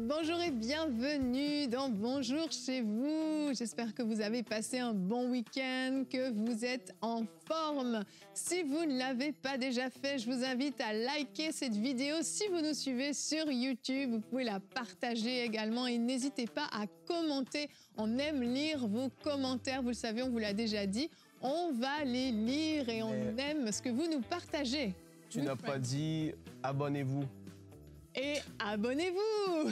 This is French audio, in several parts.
Bonjour et bienvenue dans Bonjour chez vous. J'espère que vous avez passé un bon week-end, que vous êtes en forme. Si vous ne l'avez pas déjà fait, je vous invite à liker cette vidéo. Si vous nous suivez sur YouTube, vous pouvez la partager également et n'hésitez pas à commenter. On aime lire vos commentaires, vous le savez, on vous l'a déjà dit. On va les lire et on aime ce que vous nous partagez. Tu n'as pas dit abonnez-vous. Et abonnez-vous!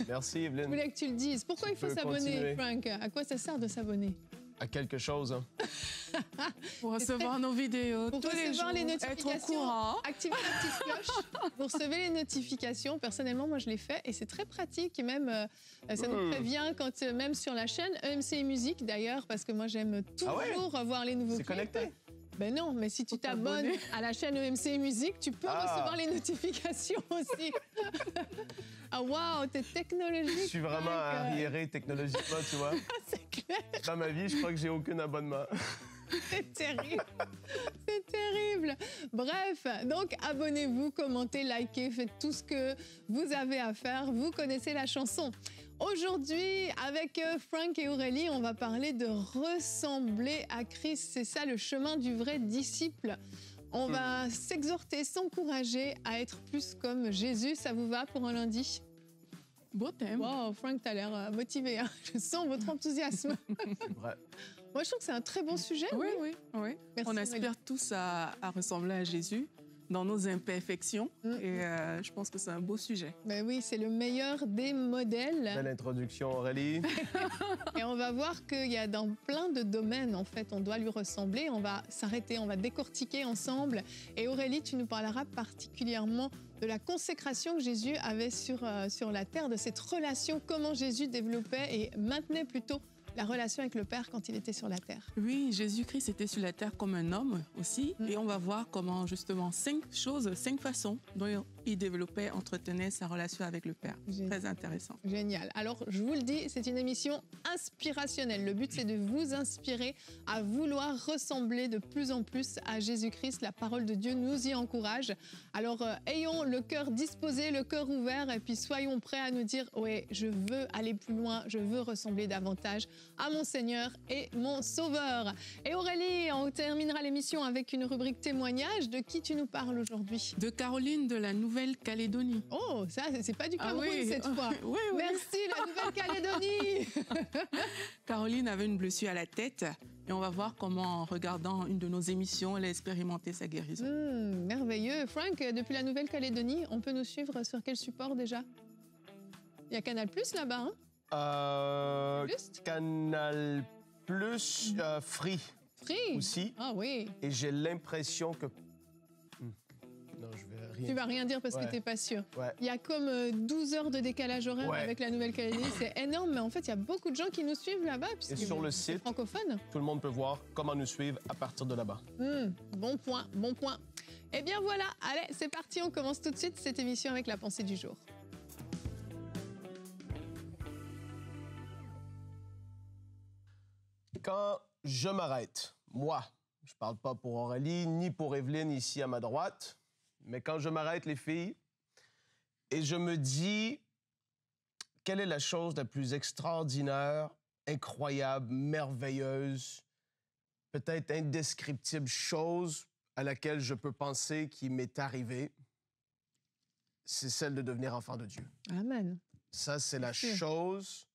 Merci, Evelyne. Je voulais que tu le dises. Pourquoi il faut s'abonner, Frank? À quoi ça sert de s'abonner? À quelque chose, hein. Pour recevoir nos vidéos pour tous les jours, les notifications, être au courant. activer la petite cloche, vous recevez les notifications. Personnellement, moi, je l'ai fait et c'est très pratique. Et même, ça nous prévient quand, même sur la chaîne EMC Musique, d'ailleurs, parce que moi, j'aime toujours voir les nouveaux clips. C'est connecté? Ben non, mais si tu t'abonnes à la chaîne EMC Musique, tu peux recevoir les notifications aussi. Ah waouh, t'es technologique. Je suis vraiment arriéré technologiquement, tu vois. C'est clair. Dans ma vie, je crois que j'ai aucun abonnement. C'est terrible. C'est terrible. Bref, donc abonnez-vous, commentez, likez, faites tout ce que vous avez à faire. Vous connaissez la chanson. Aujourd'hui, avec Frank et Aurélie, on va parler de ressembler à Christ. C'est ça le chemin du vrai disciple. On va s'exhorter, s'encourager à être plus comme Jésus. Ça vous va pour un lundi? Beau thème. Wow, Frank, t'as l'air motivé. Hein. Je sens votre enthousiasme. C'est vrai. Moi, je trouve que c'est un très bon sujet. Oui. Merci, On aspire tous à ressembler à Jésus dans nos imperfections. Et je pense que c'est un beau sujet. Ben oui, c'est le meilleur des modèles. Belle introduction, Aurélie. Et on va voir qu'il y a dans plein de domaines, en fait, on doit lui ressembler. On va s'arrêter, on va décortiquer ensemble. Et Aurélie, tu nous parleras particulièrement de la consécration que Jésus avait sur la terre, de cette relation, comment Jésus développait et maintenait plutôt la relation avec le Père quand il était sur la terre. Oui, Jésus-Christ était sur la terre comme un homme aussi. Et on va voir comment, justement, 5 façons dont il développait, entretenait sa relation avec le Père. Très intéressant. Génial. Alors, je vous le dis, c'est une émission inspirationnelle. Le but, c'est de vous inspirer à vouloir ressembler de plus en plus à Jésus-Christ. La parole de Dieu nous y encourage. Alors, ayons le cœur disposé, le cœur ouvert, et puis soyons prêts à nous dire « Ouais, je veux aller plus loin, je veux ressembler davantage à mon Seigneur et mon Sauveur. » Et Aurélie, on terminera l'émission avec une rubrique témoignage. De qui tu nous parles aujourd'hui? De Caroline de la Nouvelle-Calédonie. Oh, ça, c'est pas du Cameroun cette fois. Oui. Merci, la Nouvelle-Calédonie. Caroline avait une blessure à la tête et on va voir comment, en regardant une de nos émissions, elle a expérimenté sa guérison. Merveilleux. Frank, depuis la Nouvelle-Calédonie, on peut nous suivre sur quel support déjà? Il y a Canal+ là-bas, hein? Canal+, Free. Free aussi. Ah oui. Et j'ai l'impression que... Non, je vais rien. Tu vas rien dire parce que t'es pas sûr. Ouais. Il y a comme 12 heures de décalage horaire avec la Nouvelle-Calédonie. C'est énorme, mais en fait, il y a beaucoup de gens qui nous suivent là-bas. Et sur le site, francophone, tout le monde peut voir comment nous suivre à partir de là-bas. Bon point, bon point. Eh bien voilà, allez, c'est parti, on commence tout de suite cette émission avec la pensée du jour. Quand je m'arrête, moi, je parle pas pour Aurélie ni pour Evelyne ici à ma droite, mais quand je m'arrête, les filles, et je me dis, quelle est la chose la plus extraordinaire, incroyable, merveilleuse, peut-être indescriptible chose à laquelle je peux penser qui m'est arrivée, c'est celle de devenir enfant de Dieu. Amen. Ça, c'est la chose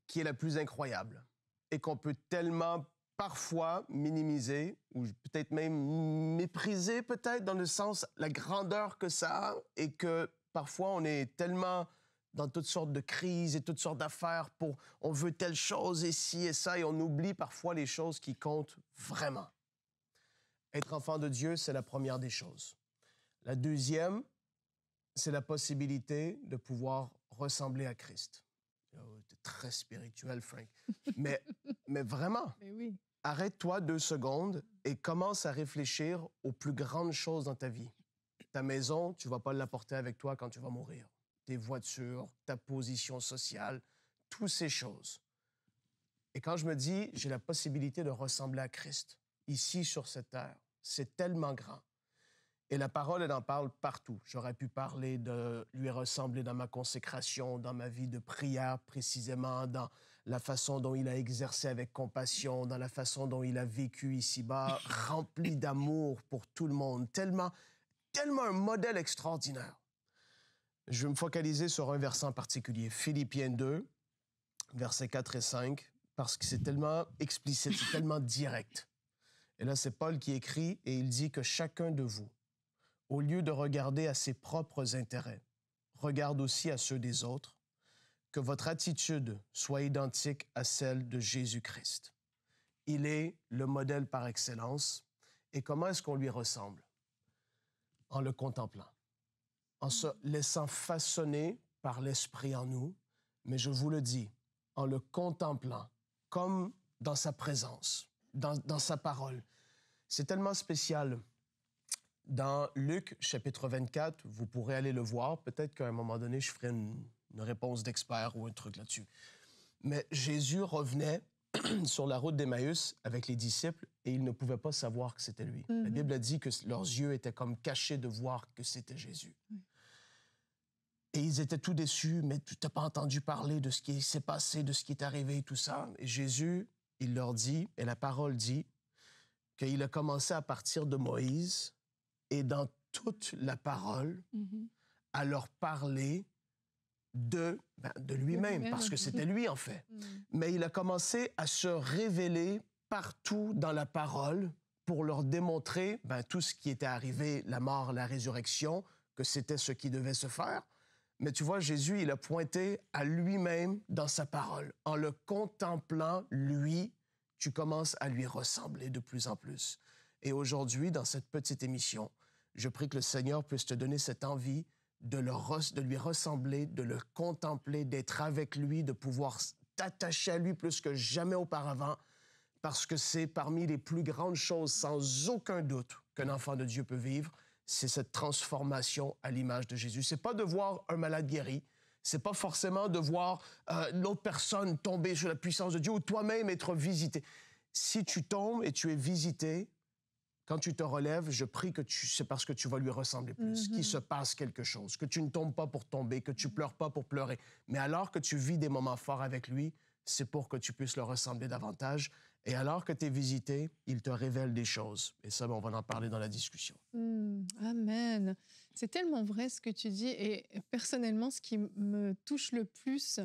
qui est la plus incroyable et qu'on peut tellement parfois minimiser ou peut-être même mépriser peut-être dans le sens la grandeur que ça a et que parfois on est tellement dans toutes sortes de crises et toutes sortes d'affaires pour on veut telle chose et ci et ça et on oublie parfois les choses qui comptent vraiment. Être enfant de Dieu, c'est la première des choses. La deuxième, c'est la possibilité de pouvoir ressembler à Christ. Oh, t'es très spirituel, Frank. Mais vraiment, Mais oui. Arrête-toi 2 secondes et commence à réfléchir aux plus grandes choses dans ta vie. Ta maison, tu ne vas pas l'apporter avec toi quand tu vas mourir. Tes voitures, ta position sociale, toutes ces choses. Et quand je me dis, j'ai la possibilité de ressembler à Christ, ici sur cette terre, c'est tellement grand. Et la parole, elle en parle partout. J'aurais pu parler de lui ressembler dans ma consécration, dans ma vie de prière précisément, dans la façon dont il a exercé avec compassion, dans la façon dont il a vécu ici-bas, rempli d'amour pour tout le monde, tellement un modèle extraordinaire. Je vais me focaliser sur un verset en particulier, Philippiens 2, versets 4 et 5, parce que c'est tellement explicite, c'est tellement direct. Et là, c'est Paul qui écrit et il dit que chacun de vous, au lieu de regarder à ses propres intérêts, regarde aussi à ceux des autres, que votre attitude soit identique à celle de Jésus-Christ. Il est le modèle par excellence. Et comment est-ce qu'on lui ressemble? En le contemplant, en se laissant façonner par l'Esprit en nous, mais je vous le dis, en le contemplant, comme dans sa présence, dans sa parole. C'est tellement spécial. Dans Luc, chapitre 24, vous pourrez aller le voir. Peut-être qu'à un moment donné, je ferai une réponse d'expert ou un truc là-dessus. Mais Jésus revenait sur la route d'Emmaüs avec les disciples et ils ne pouvaient pas savoir que c'était lui. La Bible a dit que leurs yeux étaient comme cachés de voir que c'était Jésus. Et ils étaient tout déçus, mais tu n'as pas entendu parler de ce qui s'est passé, de ce qui est arrivé et tout ça. Et Jésus, il leur dit, et la parole dit, qu'il a commencé à partir de Moïse et dans toute la parole, à leur parler de lui-même, parce que c'était lui, en fait. Mais il a commencé à se révéler partout dans la parole pour leur démontrer tout ce qui était arrivé, la mort, la résurrection, que c'était ce qui devait se faire. Mais tu vois, Jésus, il a pointé à lui-même dans sa parole. En le contemplant, lui, tu commences à lui ressembler de plus en plus. Et aujourd'hui, dans cette petite émission, je prie que le Seigneur puisse te donner cette envie de lui ressembler, de le contempler, d'être avec lui, de pouvoir t'attacher à lui plus que jamais auparavant, parce que c'est parmi les plus grandes choses, sans aucun doute, qu'un enfant de Dieu peut vivre, c'est cette transformation à l'image de Jésus. C'est pas de voir un malade guéri, c'est pas forcément de voir l'autre personne tomber sous la puissance de Dieu ou toi-même être visité. Si tu tombes et tu es visité, quand tu te relèves, je prie que c'est parce que tu vas lui ressembler plus, qu'il se passe quelque chose, que tu ne tombes pas pour tomber, que tu pleures pas pour pleurer. Mais alors que tu vis des moments forts avec lui, c'est pour que tu puisses le ressembler davantage. Et alors que tu es visité, il te révèle des choses. Et ça, on va en parler dans la discussion. Amen. C'est tellement vrai ce que tu dis. Et personnellement, ce qui me touche le plus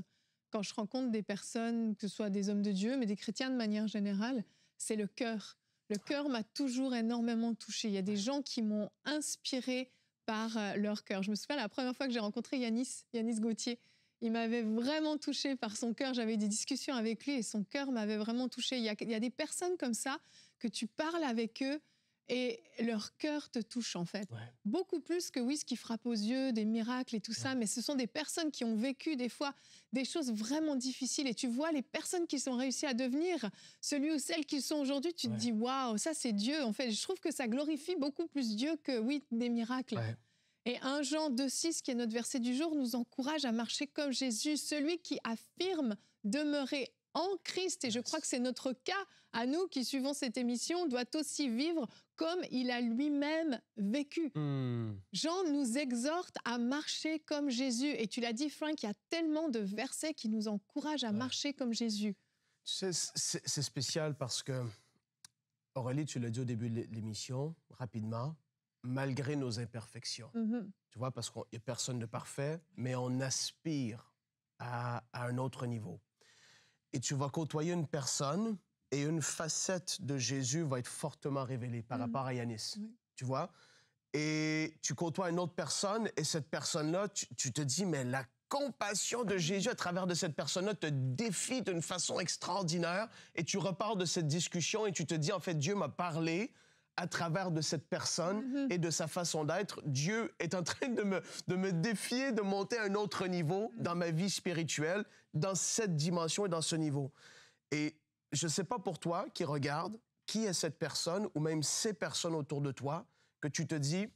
quand je rencontre des personnes, que ce soit des hommes de Dieu, mais des chrétiens de manière générale, c'est le cœur. Le cœur m'a toujours énormément touchée. Il y a des gens qui m'ont inspirée par leur cœur. Je me souviens la première fois que j'ai rencontré Yanis Gauthier. Il m'avait vraiment touchée par son cœur. J'avais des discussions avec lui et son cœur m'avait vraiment touchée. Il y a des personnes comme ça que tu parles avec eux et leur cœur te touche en fait. Ouais. Beaucoup plus que ce qui frappe aux yeux, des miracles et tout ça. Mais ce sont des personnes qui ont vécu des fois des choses vraiment difficiles. Et tu vois les personnes qui sont réussies à devenir celui ou celle qu'ils sont aujourd'hui, tu te dis waouh, ça c'est Dieu. En fait, je trouve que ça glorifie beaucoup plus Dieu que des miracles. Ouais. Et 1 Jean 2,6, qui est notre verset du jour, nous encourage à marcher comme Jésus, celui qui affirme demeurer en Christ. Et je crois que c'est notre cas, à nous qui suivons cette émission, doit aussi vivre comme il a lui-même vécu. Jean nous exhorte à marcher comme Jésus. Et tu l'as dit, Frank, il y a tellement de versets qui nous encouragent à marcher comme Jésus. C'est spécial parce que, Aurélie, tu l'as dit au début de l'émission, rapidement, malgré nos imperfections. Tu vois, parce qu'il n'y a personne de parfait, mais on aspire à un autre niveau. Et tu vas côtoyer une personne et une facette de Jésus va être fortement révélée par rapport à Yanis. Tu vois? Et tu côtoies une autre personne et cette personne-là, tu te dis, mais la compassion de Jésus à travers de cette personne-là te défie d'une façon extraordinaire et tu repars de cette discussion et tu te dis, en fait, Dieu m'a parlé à travers de cette personne et de sa façon d'être. Dieu est en train de me défier de monter à un autre niveau dans ma vie spirituelle, dans cette dimension et dans ce niveau. Et je ne sais pas pour toi qui regarde, qui est cette personne ou même ces personnes autour de toi que tu te dis,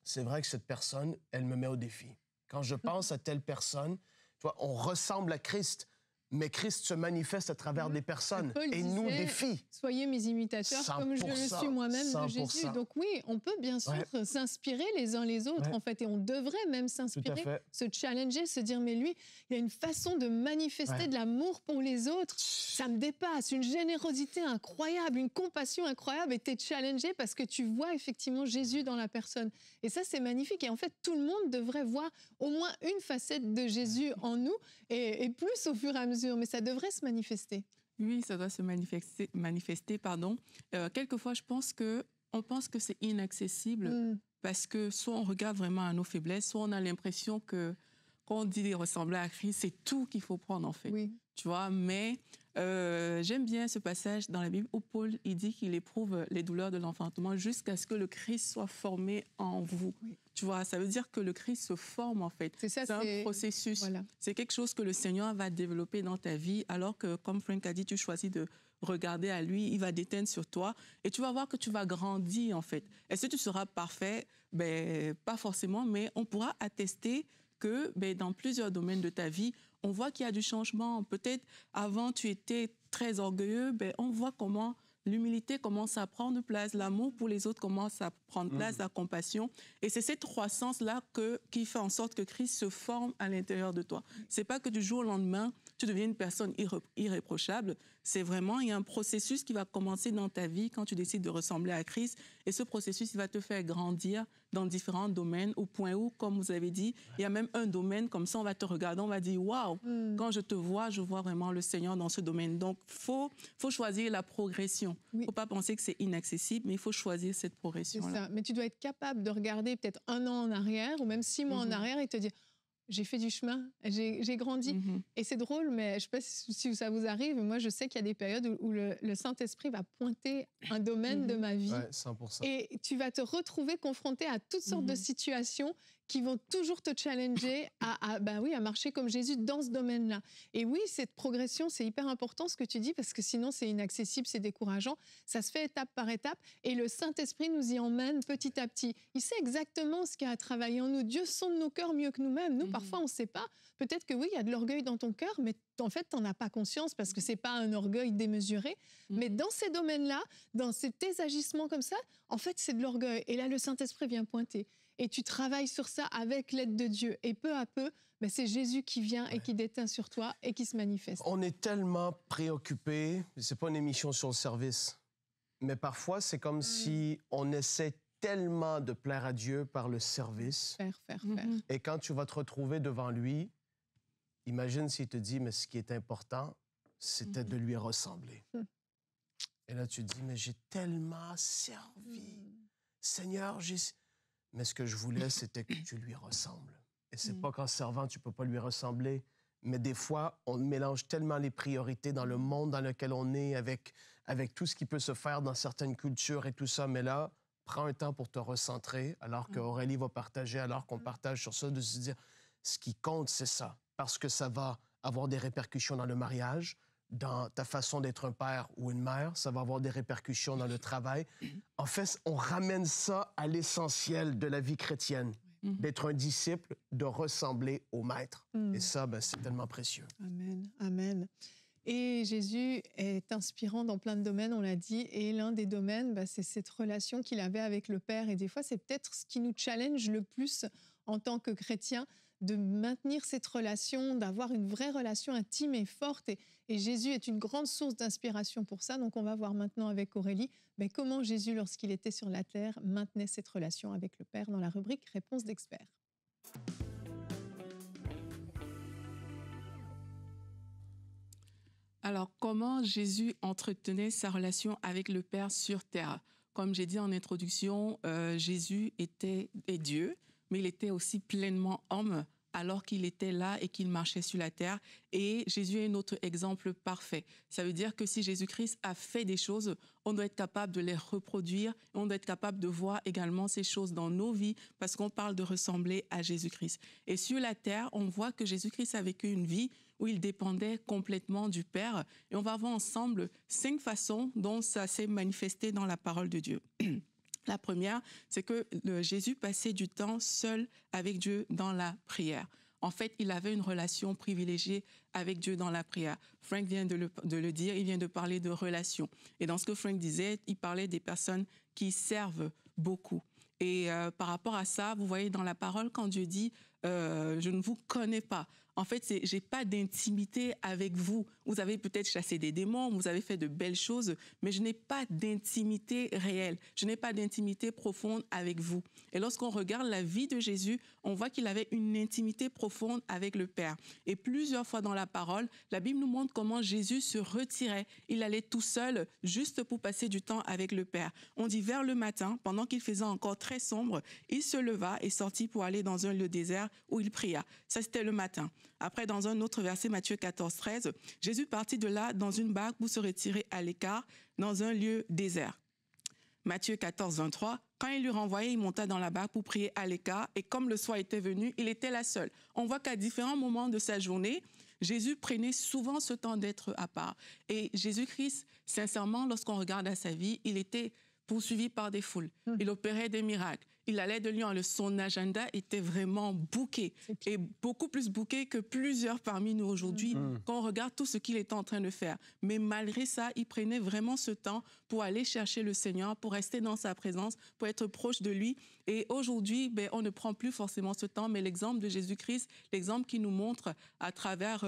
c'est vrai que cette personne, elle me met au défi. Quand je pense à telle personne, tu vois, on ressemble à Christ, Mais Christ se manifeste à travers des personnes et nous défie. Soyez mes imitateurs comme je le suis moi-même de Jésus. Donc oui, on peut bien sûr s'inspirer les uns les autres, en fait, et on devrait même s'inspirer, se challenger, se dire, mais lui, il a une façon de manifester de l'amour pour les autres. Ça me dépasse, une générosité incroyable, une compassion incroyable, et tu es challengé parce que tu vois effectivement Jésus dans la personne. Et ça, c'est magnifique. Et en fait, tout le monde devrait voir au moins une facette de Jésus en nous, et plus au fur et à mesure. Mais ça devrait se manifester. Oui, ça doit se manifester. Quelquefois, on pense que c'est inaccessible parce que soit on regarde vraiment à nos faiblesses, soit on a l'impression que quand on dit ressembler à Christ, c'est tout qu'il faut prendre en fait. Oui. Tu vois, mais j'aime bien ce passage dans la Bible où Paul il dit qu'il éprouve les douleurs de l'enfantement jusqu'à ce que le Christ soit formé en vous. Oui. Tu vois, ça veut dire que le Christ se forme en fait. C'est un processus. Voilà. C'est quelque chose que le Seigneur va développer dans ta vie, alors que, comme Frank a dit, tu choisis de regarder à lui, il va déteindre sur toi et tu vas voir que tu vas grandir en fait. Est-ce que tu seras parfait? Ben, pas forcément, mais on pourra attester que dans plusieurs domaines de ta vie, on voit qu'il y a du changement. Peut-être avant, tu étais très orgueilleux, on voit comment l'humilité commence à prendre place, l'amour pour les autres commence à prendre place, la compassion. Et c'est cette croissance-là qui fait en sorte que Christ se forme à l'intérieur de toi. C'est pas que du jour au lendemain, tu deviens une personne irréprochable. C'est vraiment, il y a un processus qui va commencer dans ta vie quand tu décides de ressembler à Christ. Et ce processus, il va te faire grandir dans différents domaines, au point où, comme vous avez dit, il y a même un domaine, comme ça, on va te regarder, on va dire, waouh, quand je te vois, je vois vraiment le Seigneur dans ce domaine. Donc, faut choisir la progression. Il ne faut pas penser que c'est inaccessible, mais il faut choisir cette progression-là. C'est ça. Mais tu dois être capable de regarder peut-être 1 an en arrière, ou même 6 mois en arrière, et te dire, j'ai fait du chemin, j'ai grandi. Et c'est drôle, mais je ne sais pas si ça vous arrive, mais moi, je sais qu'il y a des périodes où le Saint-Esprit va pointer un domaine de ma vie. Ouais, 100%. Et tu vas te retrouver confronté à toutes sortes de situations qui vont toujours te challenger à marcher comme Jésus dans ce domaine-là. Et oui, cette progression, c'est hyper important ce que tu dis, parce que sinon, c'est inaccessible, c'est décourageant. Ça se fait étape par étape, et le Saint-Esprit nous y emmène petit à petit. Il sait exactement ce qu'il y a à travailler en nous. Dieu sonde nos cœurs mieux que nous-mêmes. Nous, parfois, on ne sait pas. Peut-être que oui, il y a de l'orgueil dans ton cœur, mais en fait, tu n'en as pas conscience parce que ce n'est pas un orgueil démesuré. Mais dans ces domaines-là, dans tes agissements comme ça, en fait, c'est de l'orgueil. Et là, le Saint-Esprit vient pointer. Et tu travailles sur ça avec l'aide de Dieu. Et peu à peu, c'est Jésus qui vient et qui déteint sur toi et qui se manifeste. On est tellement préoccupés. Ce n'est pas une émission sur le service. Mais parfois, c'est comme si on essaie tellement de plaire à Dieu par le service. Faire. Et quand tu vas te retrouver devant lui, imagine s'il te dit, mais ce qui est important, c'était de lui ressembler. Et là, tu te dis, mais j'ai tellement servi. Seigneur, mais ce que je voulais, c'était que tu lui ressembles. Et c'est pas qu'en servant, tu peux pas lui ressembler. Mais des fois, on mélange tellement les priorités dans le monde dans lequel on est, avec tout ce qui peut se faire dans certaines cultures et tout ça. Mais là, prends un temps pour te recentrer, alors qu'Aurélie va partager, alors qu'on partage sur ça, de se dire, ce qui compte, c'est ça. Parce que ça va avoir des répercussions dans le mariage, dans ta façon d'être un père ou une mère, ça va avoir des répercussions dans le travail. En fait, on ramène ça à l'essentiel de la vie chrétienne, d'être un disciple, de ressembler au maître. Et ça, c'est tellement précieux. Amen, amen. Et Jésus est inspirant dans plein de domaines, on l'a dit, et l'un des domaines, c'est cette relation qu'il avait avec le Père. Et des fois, c'est peut-être ce qui nous challenge le plus en tant que chrétiens, de maintenir cette relation, d'avoir une vraie relation intime et forte. Et Jésus est une grande source d'inspiration pour ça. Donc, on va voir maintenant avec Aurélie comment Jésus, lorsqu'il était sur la terre, maintenait cette relation avec le Père dans la rubrique « Réponse d'experts ». Alors, comment Jésus entretenait sa relation avec le Père sur terre? Comme j'ai dit en introduction, Jésus est Dieu, mais il était aussi pleinement homme alors qu'il était là et qu'il marchait sur la terre. Et Jésus est notre exemple parfait. Ça veut dire que si Jésus-Christ a fait des choses, on doit être capable de les reproduire. On doit être capable de voir également ces choses dans nos vies parce qu'on parle de ressembler à Jésus-Christ. Et sur la terre, on voit que Jésus-Christ a vécu une vie où il dépendait complètement du Père. Et on va voir ensemble 5 façons dont ça s'est manifesté dans la parole de Dieu. La première, c'est que Jésus passait du temps seul avec Dieu dans la prière. En fait, il avait une relation privilégiée avec Dieu dans la prière. Frank vient de le dire, il vient de parler de relation. Et dans ce que Frank disait, il parlait des personnes qui servent beaucoup. Et par rapport à ça, vous voyez dans la parole, quand Dieu dit « je ne vous connais pas », en fait, je n'ai pas d'intimité avec vous. Vous avez peut-être chassé des démons, vous avez fait de belles choses, mais je n'ai pas d'intimité réelle. Je n'ai pas d'intimité profonde avec vous. Et lorsqu'on regarde la vie de Jésus, on voit qu'il avait une intimité profonde avec le Père. Et plusieurs fois dans la parole, la Bible nous montre comment Jésus se retirait. Il allait tout seul, juste pour passer du temps avec le Père. On dit vers le matin, pendant qu'il faisait encore très sombre, il se leva et sortit pour aller dans un lieu désert où il pria. Ça, c'était le matin. Après, dans un autre verset, Matthieu 14, 13, Jésus partit de là dans une barque pour se retirer à l'écart dans un lieu désert. Matthieu 14, 23, quand il lui renvoyait, il monta dans la barque pour prier à l'écart et comme le soir était venu, il était là seul. On voit qu'à différents moments de sa journée, Jésus prenait souvent ce temps d'être à part. Et Jésus-Christ, sincèrement, lorsqu'on regarde à sa vie, il était poursuivi par des foules. Il opérait des miracles. Il allait de lieu en lieu. Son agenda était vraiment bouqué. Et beaucoup plus bouqué que plusieurs parmi nous aujourd'hui, quand on regarde tout ce qu'il était en train de faire. Mais malgré ça, il prenait vraiment ce temps pour aller chercher le Seigneur, pour rester dans sa présence, pour être proche de lui. Et aujourd'hui, on ne prend plus forcément ce temps, mais l'exemple de Jésus-Christ, l'exemple qu'il nous montre à travers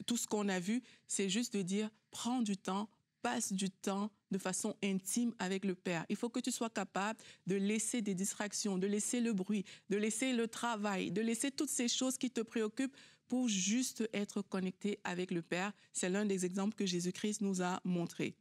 tout ce qu'on a vu, c'est juste de dire, prends du temps, passe du temps de façon intime avec le Père. Il faut que tu sois capable de laisser des distractions, de laisser le bruit, de laisser le travail, de laisser toutes ces choses qui te préoccupent pour juste être connecté avec le Père. C'est l'un des exemples que Jésus-Christ nous a montré.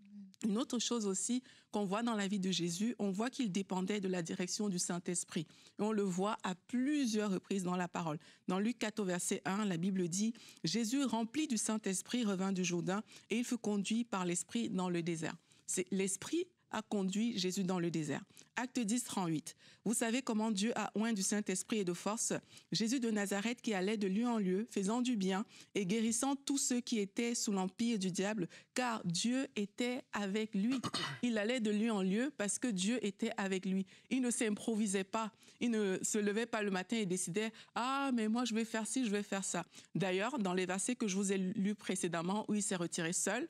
Une autre chose aussi qu'on voit dans la vie de Jésus, on voit qu'il dépendait de la direction du Saint-Esprit. Et on le voit à plusieurs reprises dans la parole. Dans Luc 4, verset 1, la Bible dit « Jésus, rempli du Saint-Esprit, revint du Jourdain et il fut conduit par l'Esprit dans le désert. » C'est l'Esprit a conduit Jésus dans le désert. Acte 10, 38. Vous savez comment Dieu a oint du Saint-Esprit et de force Jésus de Nazareth qui allait de lieu en lieu, faisant du bien et guérissant tous ceux qui étaient sous l'empire du diable, car Dieu était avec lui. Il allait de lieu en lieu parce que Dieu était avec lui. Il ne s'improvisait pas. Il ne se levait pas le matin et décidait « Ah, mais moi je vais faire ci, je vais faire ça ». D'ailleurs, dans les versets que je vous ai lus précédemment, où il s'est retiré seul,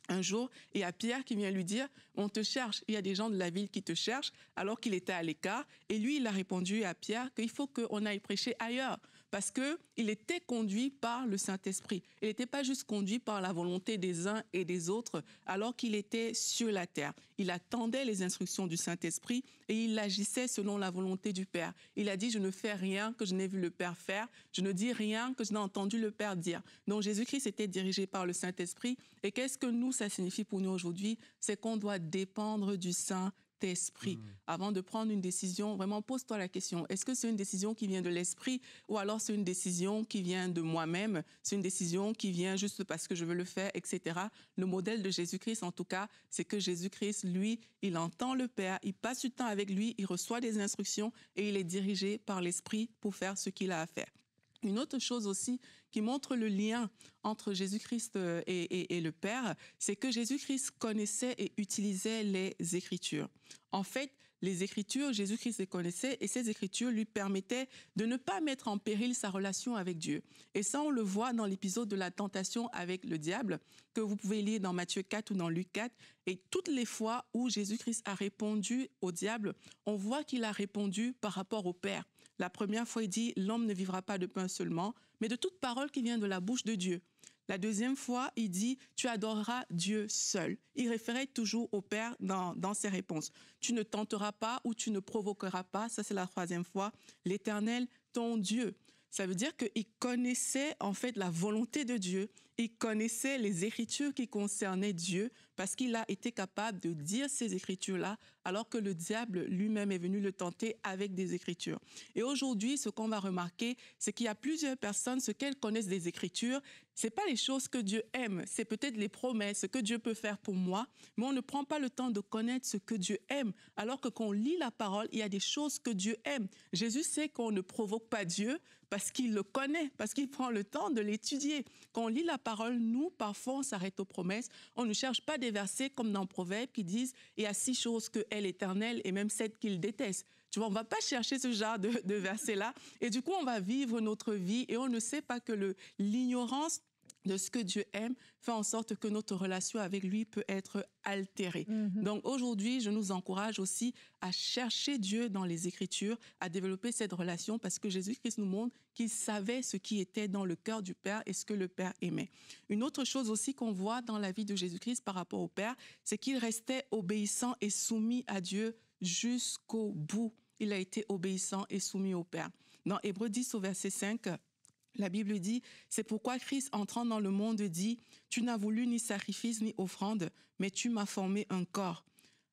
un jour, il y a Pierre qui vient lui dire « On te cherche, il y a des gens de la ville qui te cherchent », alors qu'il était à l'écart. Et lui, il a répondu à Pierre qu'il faut qu'on aille prêcher ailleurs, parce qu'il était conduit par le Saint-Esprit. Il n'était pas juste conduit par la volonté des uns et des autres, alors qu'il était sur la terre. Il attendait les instructions du Saint-Esprit et il agissait selon la volonté du Père. Il a dit « Je ne fais rien que je n'ai vu le Père faire, je ne dis rien que je n'ai entendu le Père dire ». Donc Jésus-Christ était dirigé par le Saint-Esprit. Et qu'est-ce que ça signifie pour nous aujourd'hui? C'est qu'on doit dépendre du Saint-Esprit. Avant de prendre une décision, vraiment pose-toi la question, est-ce que c'est une décision qui vient de l'Esprit ou alors c'est une décision qui vient de moi-même, c'est une décision qui vient juste parce que je veux le faire, etc. Le modèle de Jésus-Christ, en tout cas, c'est que Jésus-Christ, lui, il entend le Père, il passe du temps avec lui, il reçoit des instructions et il est dirigé par l'Esprit pour faire ce qu'il a à faire. Une autre chose aussi qui montre le lien entre Jésus-Christ et le Père, c'est que Jésus-Christ connaissait et utilisait les Écritures. En fait, les Écritures, Jésus-Christ les connaissait et ces Écritures lui permettaient de ne pas mettre en péril sa relation avec Dieu. Et ça, on le voit dans l'épisode de la tentation avec le diable, que vous pouvez lire dans Matthieu 4 ou dans Luc 4. Et toutes les fois où Jésus-Christ a répondu au diable, on voit qu'il a répondu par rapport au Père. La première fois, il dit « L'homme ne vivra pas de pain seulement, mais de toute parole qui vient de la bouche de Dieu ». La deuxième fois, il dit « Tu adoreras Dieu seul ». Il référait toujours au Père dans ses réponses. « Tu ne tenteras pas ou tu ne provoqueras pas », ça c'est la troisième fois, « l'Éternel, ton Dieu ». Ça veut dire qu'il connaissait en fait la volonté de Dieu, il connaissait les Écritures qui concernaient Dieu parce qu'il a été capable de dire ces Écritures-là alors que le diable lui-même est venu le tenter avec des Écritures. Et aujourd'hui, ce qu'on va remarquer, c'est qu'il y a plusieurs personnes, ce qu'elles connaissent des Écritures, ce n'est pas les choses que Dieu aime, c'est peut-être les promesses, ce que Dieu peut faire pour moi, mais on ne prend pas le temps de connaître ce que Dieu aime, alors que quand on lit la parole, il y a des choses que Dieu aime. Jésus sait qu'on ne provoque pas Dieu parce qu'il le connaît, parce qu'il prend le temps de l'étudier. Quand on lit la parole, nous, parfois, on s'arrête aux promesses. On ne cherche pas des versets comme dans Proverbes qui disent « Il y a 6 choses que est l'Éternel et même celle qu'il déteste. Tu vois, on ne va pas chercher ce genre de verset-là. Et du coup, on va vivre notre vie et on ne sait pas que l'ignorance de ce que Dieu aime fait en sorte que notre relation avec lui peut être altérée. Donc aujourd'hui, je nous encourage aussi à chercher Dieu dans les Écritures, à développer cette relation parce que Jésus-Christ nous montre qu'il savait ce qui était dans le cœur du Père et ce que le Père aimait. Une autre chose aussi qu'on voit dans la vie de Jésus-Christ par rapport au Père, c'est qu'il restait obéissant et soumis à Dieu jusqu'au bout. Il a été obéissant et soumis au Père. Dans Hébreux 10 au verset 5, la Bible dit, c'est pourquoi Christ, entrant dans le monde, dit, tu n'as voulu ni sacrifice ni offrande, mais tu m'as formé un corps.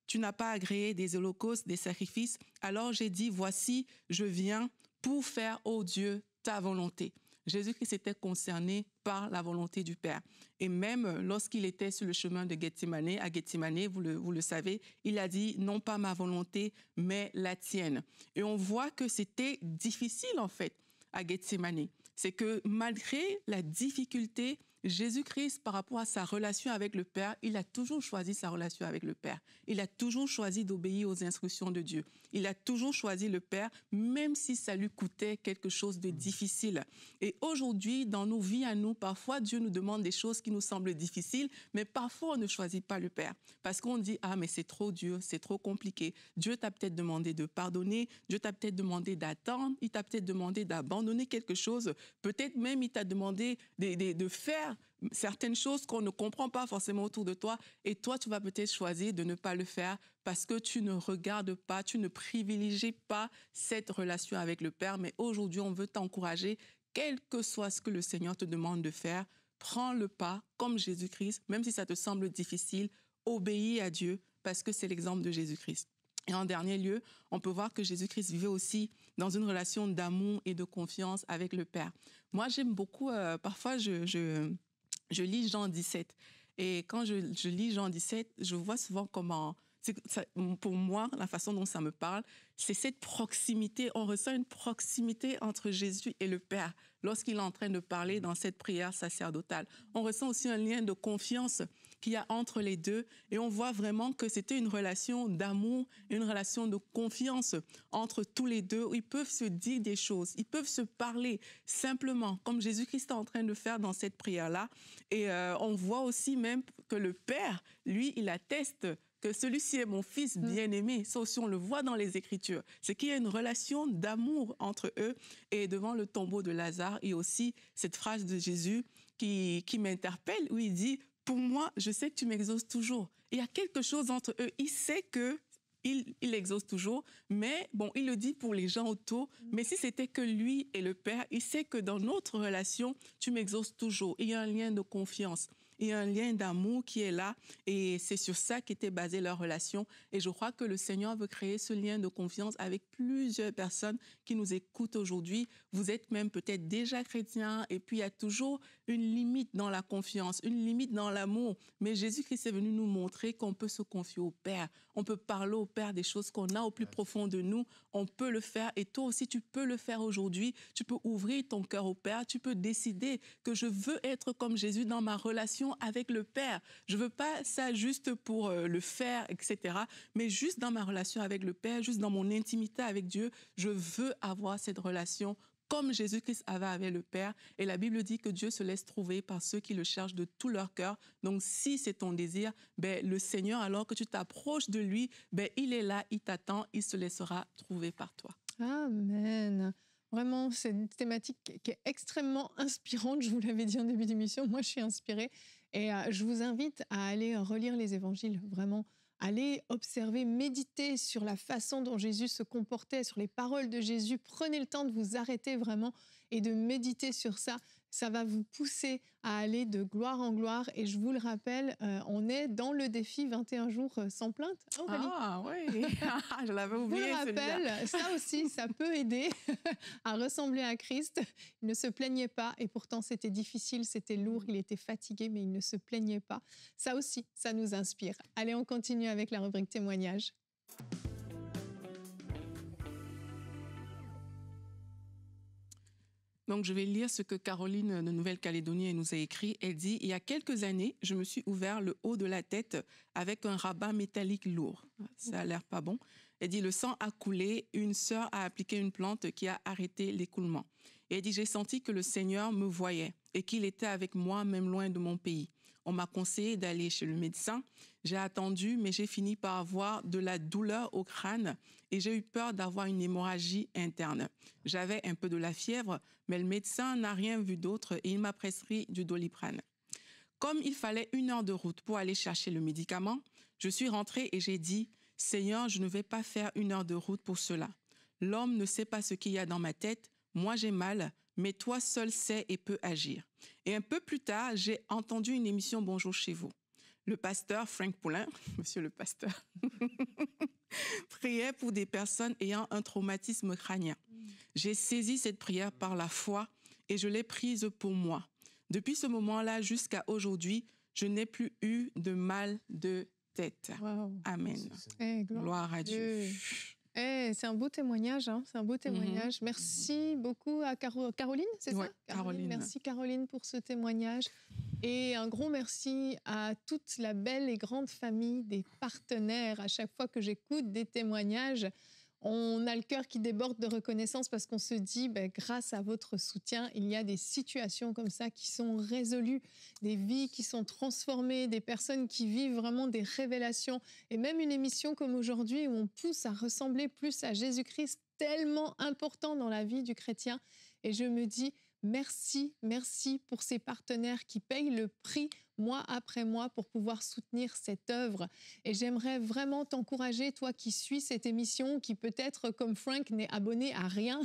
Tu n'as pas agréé des holocaustes, des sacrifices. Alors j'ai dit, voici, je viens pour faire, ô Dieu, ta volonté. Jésus-Christ était concerné par la volonté du Père. Et même lorsqu'il était sur le chemin de Gethsémani, à Gethsémani, vous le savez, il a dit, non pas ma volonté, mais la tienne. Et on voit que c'était difficile, en fait, à Gethsémani. C'est que malgré la difficulté, Jésus-Christ, par rapport à sa relation avec le Père, il a toujours choisi sa relation avec le Père. Il a toujours choisi d'obéir aux instructions de Dieu. Il a toujours choisi le Père, même si ça lui coûtait quelque chose de difficile. Et aujourd'hui, dans nos vies à nous, parfois Dieu nous demande des choses qui nous semblent difficiles, mais parfois on ne choisit pas le Père. Parce qu'on dit, ah mais c'est trop dur, c'est trop compliqué. Dieu t'a peut-être demandé de pardonner, Dieu t'a peut-être demandé d'attendre, il t'a peut-être demandé d'abandonner quelque chose, peut-être même il t'a demandé de faire certaines choses qu'on ne comprend pas forcément autour de toi, et toi, tu vas peut-être choisir de ne pas le faire parce que tu ne regardes pas, tu ne privilégies pas cette relation avec le Père. Mais aujourd'hui, on veut t'encourager, quel que soit ce que le Seigneur te demande de faire, prends le pas comme Jésus-Christ, même si ça te semble difficile, obéis à Dieu parce que c'est l'exemple de Jésus-Christ. Et en dernier lieu, on peut voir que Jésus-Christ vivait aussi dans une relation d'amour et de confiance avec le Père. Moi, j'aime beaucoup, parfois je lis Jean 17. Et quand je lis Jean 17, je vois souvent comment, pour moi, la façon dont ça me parle, c'est cette proximité. On ressent une proximité entre Jésus et le Père lorsqu'il est en train de parler dans cette prière sacerdotale. On ressent aussi un lien de confiance qu'il y a entre les deux. Et on voit vraiment que c'était une relation d'amour, une relation de confiance entre tous les deux, où ils peuvent se dire des choses, ils peuvent se parler simplement, comme Jésus-Christ est en train de faire dans cette prière-là. Et on voit aussi même que le Père, lui, il atteste que celui-ci est mon fils bien-aimé. Ça aussi, on le voit dans les Écritures. C'est qu'il y a une relation d'amour entre eux. Et devant le tombeau de Lazare, il y a aussi cette phrase de Jésus qui m'interpelle, où il dit, pour moi, je sais que tu m'exauces toujours. Il y a quelque chose entre eux. Il sait que il exauce toujours, mais bon, il le dit pour les gens autour. Mais si c'était que lui et le Père, il sait que dans notre relation, tu m'exauces toujours. Il y a un lien de confiance. Il y a un lien d'amour qui est là et c'est sur ça qu'était basée leur relation. Et je crois que le Seigneur veut créer ce lien de confiance avec plusieurs personnes qui nous écoutent aujourd'hui. Vous êtes même peut-être déjà chrétien et puis il y a toujours une limite dans la confiance, une limite dans l'amour. Mais Jésus-Christ est venu nous montrer qu'on peut se confier au Père. On peut parler au Père des choses qu'on a au plus profond de nous. On peut le faire et toi aussi tu peux le faire aujourd'hui. Tu peux ouvrir ton cœur au Père. Tu peux décider que je veux être comme Jésus dans ma relation avec le Père. Je veux pas ça juste pour le faire, etc. Mais juste dans ma relation avec le Père, juste dans mon intimité avec Dieu, je veux avoir cette relation comme Jésus-Christ avait avec le Père. Et la Bible dit que Dieu se laisse trouver par ceux qui le cherchent de tout leur cœur. Donc, si c'est ton désir, le Seigneur, alors que tu t'approches de lui, il est là, il t'attend, il se laissera trouver par toi. Amen. Vraiment, c'est une thématique qui est extrêmement inspirante. Je vous l'avais dit en début d'émission, moi je suis inspirée. Et je vous invite à aller relire les évangiles, vraiment. Allez observer, méditer sur la façon dont Jésus se comportait, sur les paroles de Jésus. Prenez le temps de vous arrêter vraiment et de méditer sur ça. Ça va vous pousser à aller de gloire en gloire. Et je vous le rappelle, on est dans le défi 21 jours sans plainte. Ah oui, je l'avais oublié. Je vous le rappelle, ça aussi, ça peut aider à ressembler à Christ. Il ne se plaignait pas et pourtant c'était difficile, c'était lourd, il était fatigué, mais il ne se plaignait pas. Ça aussi, ça nous inspire. Allez, on continue avec la rubrique témoignage. Donc, je vais lire ce que Caroline de Nouvelle-Calédonie nous a écrit. Elle dit « Il y a quelques années, je me suis ouvert le haut de la tête avec un rabat métallique lourd. » Ça a l'air pas bon. Elle dit « Le sang a coulé. Une sœur a appliqué une plante qui a arrêté l'écoulement. » Et elle dit « J'ai senti que le Seigneur me voyait et qu'il était avec moi, même loin de mon pays. On m'a conseillé d'aller chez le médecin. J'ai attendu, mais j'ai fini par avoir de la douleur au crâne et j'ai eu peur d'avoir une hémorragie interne. J'avais un peu de la fièvre, mais le médecin n'a rien vu d'autre et il m'a prescrit du Doliprane. Comme il fallait 1 heure de route pour aller chercher le médicament, je suis rentrée et j'ai dit « Seigneur, je ne vais pas faire 1 heure de route pour cela. L'homme ne sait pas ce qu'il y a dans ma tête. Moi, j'ai mal, mais toi seul sais et peux agir. » Et un peu plus tard, j'ai entendu une émission Bonjour chez vous. Le pasteur Frank Poulin, monsieur le pasteur, priait pour des personnes ayant un traumatisme crânien. J'ai saisi cette prière par la foi et je l'ai prise pour moi. Depuis ce moment-là jusqu'à aujourd'hui, je n'ai plus eu de mal de tête. Wow. Amen. Gloire à Dieu. C'est un beau témoignage, hein? C'est un beau témoignage. Merci beaucoup à Caroline, c'est ça? Caroline. Merci Caroline pour ce témoignage. Et un gros merci à toute la belle et grande famille des partenaires. À chaque fois que j'écoute des témoignages, on a le cœur qui déborde de reconnaissance parce qu'on se dit, grâce à votre soutien, il y a des situations comme ça qui sont résolues, des vies qui sont transformées, des personnes qui vivent vraiment des révélations. Et même une émission comme aujourd'hui où on pousse à ressembler plus à Jésus-Christ, tellement important dans la vie du chrétien. Et je me dis, merci, merci pour ces partenaires qui payent le prix mois après mois pour pouvoir soutenir cette œuvre. Et j'aimerais vraiment t'encourager, toi qui suis cette émission, qui peut-être, comme Frank, n'est abonné à rien,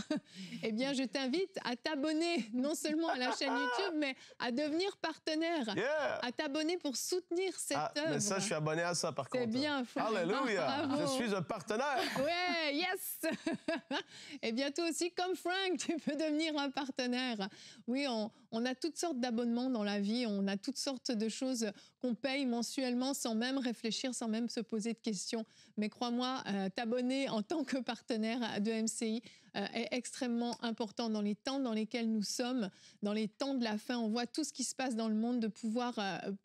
eh bien, je t'invite à t'abonner non seulement à la chaîne YouTube, mais à devenir partenaire, à t'abonner pour soutenir cette œuvre. Mais ça, je suis abonné à ça, par contre. C'est bien, Frank. Alléluia! Je suis un partenaire! Ouais, yes! Et bien, toi aussi, comme Frank, tu peux devenir un partenaire. Oui, on a toutes sortes d'abonnements dans la vie, on a toutes sortes de choses qu'on paye mensuellement sans même réfléchir, sans même se poser de questions. Mais crois-moi, t'abonner en tant que partenaire de MCI est extrêmement important dans les temps dans lesquels nous sommes, dans les temps de la fin. On voit tout ce qui se passe dans le monde, de pouvoir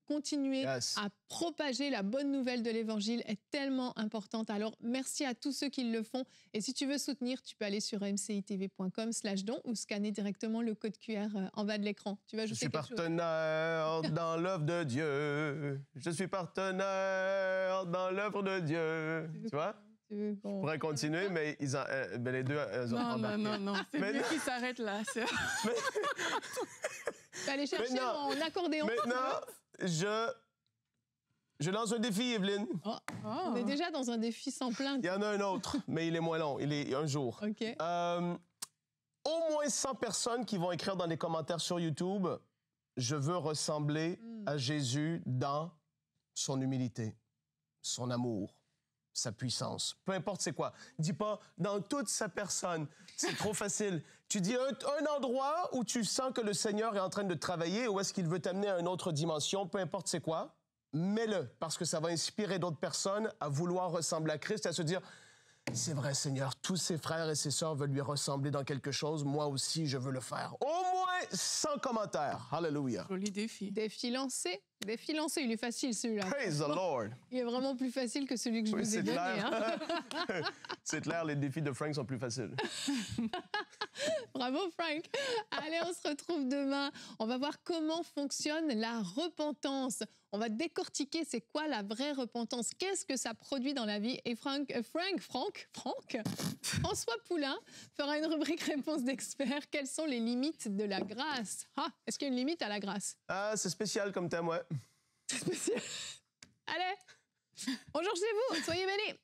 continuer à propager la bonne nouvelle de l'Évangile est tellement importante. Alors, merci à tous ceux qui le font. Et si tu veux soutenir, tu peux aller sur mcitv.com/don ou scanner directement le code QR en bas de l'écran. Tu vas ajouter quelque chose? Je suis partenaire dans l'œuvre de Dieu. Je suis partenaire dans l'œuvre de Dieu. Tu vois? Je pourrais continuer, mais les deux, elles ont embarqué. Non. C'est mieux qu'ils s'arrêtent là. Tu vas aller chercher mon accordéon. Maintenant, je lance un défi, Evelyne. On est déjà dans un défi sans plainte. Il y en a un autre, mais il est moins long. Il est un jour. OK. Au moins 100 personnes qui vont écrire dans les commentaires sur YouTube « Je veux ressembler à Jésus dans son humilité, son amour, sa puissance. » Peu importe c'est quoi. Dis pas « dans toute sa personne ». C'est trop facile. Tu dis un endroit où tu sens que le Seigneur est en train de travailler, où est-ce qu'il veut t'amener à une autre dimension, peu importe c'est quoi. Mets-le, parce que ça va inspirer d'autres personnes à vouloir ressembler à Christ, à se dire « C'est vrai, Seigneur, tous ses frères et ses sœurs veulent lui ressembler dans quelque chose. Moi aussi, je veux le faire. » Au moins 100 commentaires. Hallelujah. Joli défi. Défi lancé. Défi lancé. Il est facile, celui-là. Praise the Lord. Il est vraiment plus facile que celui que je vous ai donné. Hein? C'est clair, les défis de Frank sont plus faciles. Bravo, Frank. Allez, on se retrouve demain. On va voir comment fonctionne la repentance. On va décortiquer c'est quoi la vraie repentance. Qu'est-ce que ça produit dans la vie? Et François Poulin fera une rubrique réponse d'experts. Quelles sont les limites de la grâce? Est-ce qu'il y a une limite à la grâce? C'est spécial comme thème, ouais. C'est spécial. Allez, bonjour chez vous. Soyez bénis.